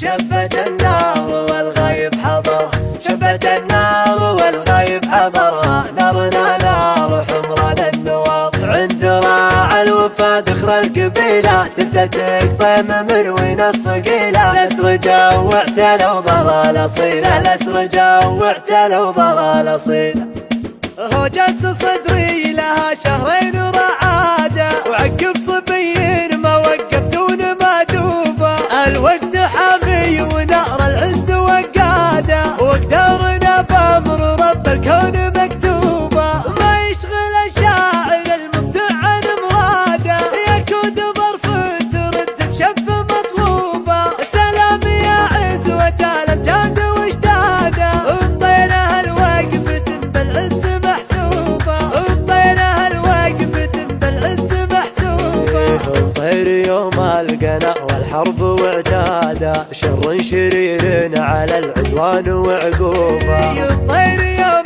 شبت النار والغايب حضرها، شبت النار والغايب حضرها، نارنا نار حمران النوار. عند راعى الوفا ذخر القبيلة، تلتك طيم من وين الصقيلة. الأسر جوعت لو ظهر الأصيلة، الأسر جوعت لو ظهر الأصيلة. هو جس صدري لها شهرين رعادة، وعقب صبي ما وقف دون ما دوبه. الوقت حامي ونار العز وقاده، وقدرنا بأمر رب الكون مكتوبه. ما يشغل الشاعر المبدع عن مراده، يكود ظرف ترد بشف مطلوبه. سلام يا عزوة الأمجاد وجداده، انطينا هالوقفة بالعز محسوبة، انطينا هالوقفة بالعز محسوبة. انطير يوم القنا والحرب وعداده، شر شرير على العدوان وعقوبه. ينطير يوم